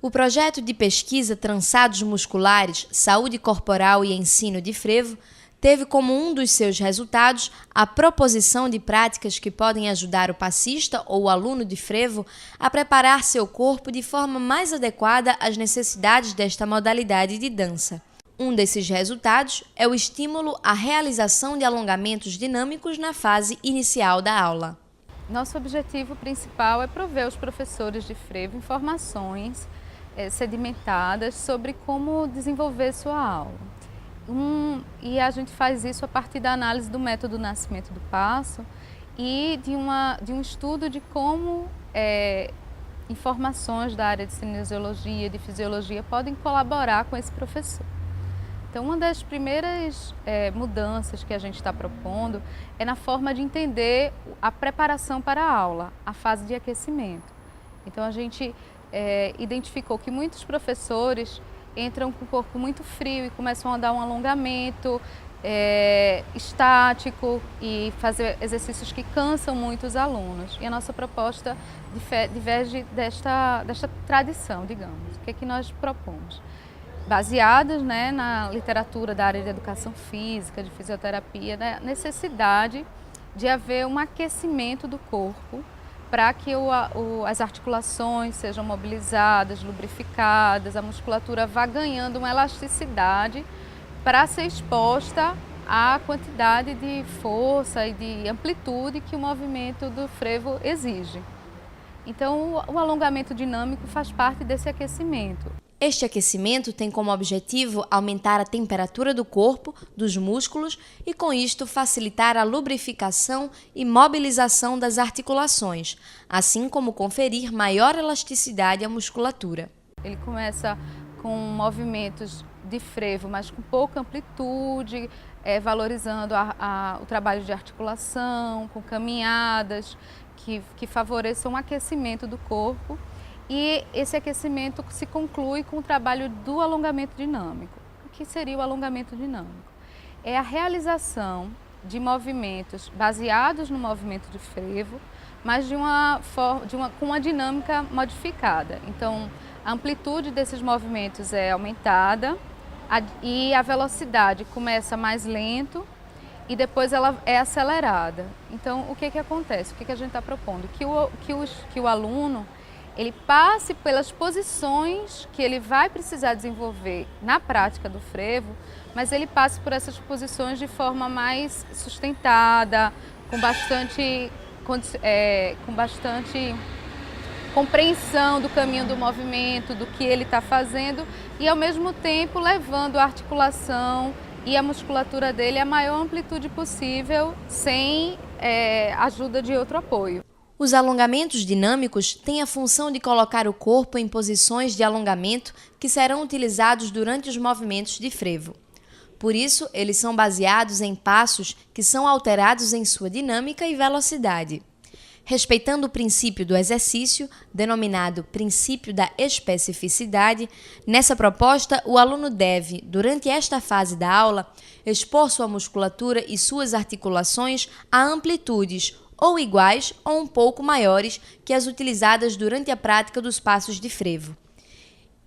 O projeto de pesquisa Trançados Musculares, Saúde Corporal e Ensino de Frevo teve como um dos seus resultados a proposição de práticas que podem ajudar o passista ou o aluno de frevo a preparar seu corpo de forma mais adequada às necessidades desta modalidade de dança. Um desses resultados é o estímulo à realização de alongamentos dinâmicos na fase inicial da aula. Nosso objetivo principal é prover aos professores de frevo informações sedimentadas sobre como desenvolver sua aula. E a gente faz isso a partir da análise do método Nascimento do Passo e de um estudo de como informações da área de cinesiologia, de fisiologia podem colaborar com esse professor. Então, uma das primeiras mudanças que a gente está propondo é na forma de entender a preparação para a aula, a fase de aquecimento. Então, a gente identificou que muitos professores entram com o corpo muito frio e começam a dar um alongamento estático e fazer exercícios que cansam muito os alunos. E a nossa proposta diverge desta tradição, digamos. O que é que nós propomos? Baseados na literatura da área de educação física, de fisioterapia, da necessidade de haver um aquecimento do corpo para que as articulações sejam mobilizadas, lubrificadas, a musculatura vá ganhando uma elasticidade para ser exposta à quantidade de força e de amplitude que o movimento do frevo exige. Então, o alongamento dinâmico faz parte desse aquecimento. Este aquecimento tem como objetivo aumentar a temperatura do corpo, dos músculos e, com isto, facilitar a lubrificação e mobilização das articulações, assim como conferir maior elasticidade à musculatura. Ele começa com movimentos de frevo, mas com pouca amplitude, valorizando o trabalho de articulação, com caminhadas que favoreçam o aquecimento do corpo. E esse aquecimento se conclui com o trabalho do alongamento dinâmico. O que seria o alongamento dinâmico? É a realização de movimentos baseados no movimento de frevo, mas com uma dinâmica modificada. Então, a amplitude desses movimentos é aumentada e a velocidade começa mais lento e depois ela é acelerada. Então, o que acontece? O que a gente está propondo? Que o aluno ele passe pelas posições que ele vai precisar desenvolver na prática do frevo, mas ele passe por essas posições de forma mais sustentada, com bastante compreensão do caminho do movimento, do que ele está fazendo e, ao mesmo tempo, levando a articulação e a musculatura dele à maior amplitude possível, sem ajuda de outro apoio. Os alongamentos dinâmicos têm a função de colocar o corpo em posições de alongamento que serão utilizados durante os movimentos de frevo. Por isso, eles são baseados em passos que são alterados em sua dinâmica e velocidade. Respeitando o princípio do exercício, denominado princípio da especificidade, nessa proposta, o aluno deve, durante esta fase da aula, expor sua musculatura e suas articulações a amplitudes ou iguais ou um pouco maiores que as utilizadas durante a prática dos passos de frevo.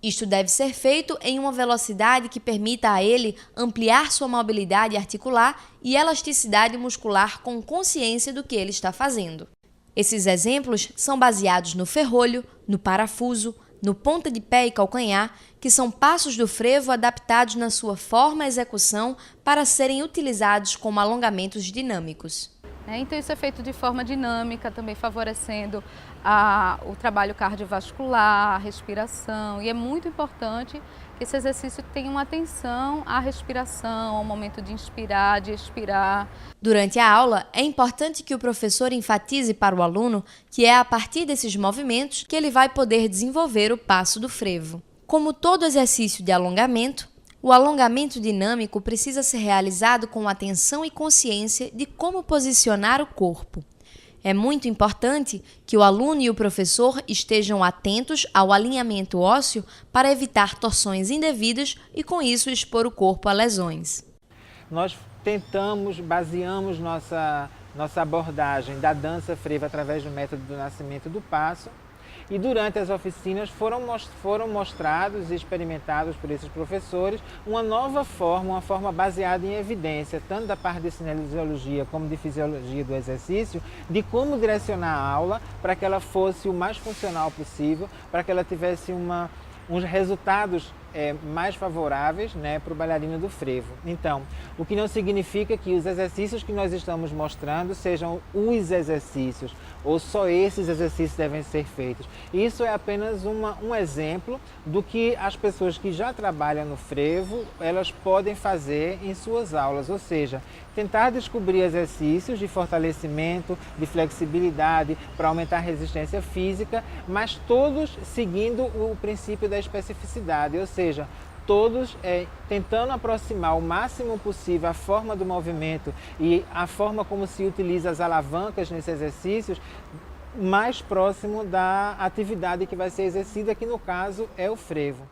Isto deve ser feito em uma velocidade que permita a ele ampliar sua mobilidade articular e elasticidade muscular com consciência do que ele está fazendo. Esses exemplos são baseados no ferrolho, no parafuso, no ponta de pé e calcanhar, que são passos do frevo adaptados na sua forma e execução para serem utilizados como alongamentos dinâmicos. Então isso é feito de forma dinâmica, também favorecendo o trabalho cardiovascular, a respiração. E é muito importante que esse exercício tenha uma atenção à respiração, ao momento de inspirar, de expirar. Durante a aula, é importante que o professor enfatize para o aluno que é a partir desses movimentos que ele vai poder desenvolver o passo do frevo. Como todo exercício de alongamento, o alongamento dinâmico precisa ser realizado com atenção e consciência de como posicionar o corpo. É muito importante que o aluno e o professor estejam atentos ao alinhamento ósseo para evitar torções indevidas e, com isso, expor o corpo a lesões. Nós baseamos nossa abordagem da dança frevo através do método do Nascimento do Passo E durante as oficinas foram mostrados e experimentados por esses professores uma nova forma, uma forma baseada em evidência, tanto da parte de cinesiologia como de fisiologia do exercício, de como direcionar a aula para que ela fosse o mais funcional possível, para que ela tivesse uns resultados mais favoráveis, né, para o bailarino do frevo. Então, o que não significa que os exercícios que nós estamos mostrando sejam os exercícios, ou só esses exercícios devem ser feitos. Isso é apenas um exemplo do que as pessoas que já trabalham no frevo, elas podem fazer em suas aulas, ou seja, tentar descobrir exercícios de fortalecimento, de flexibilidade, para aumentar a resistência física, mas todos seguindo o princípio da especificidade, ou seja, todos tentando aproximar o máximo possível a forma do movimento e a forma como se utiliza as alavancas nesses exercícios, mais próximo da atividade que vai ser exercida, que no caso é o frevo.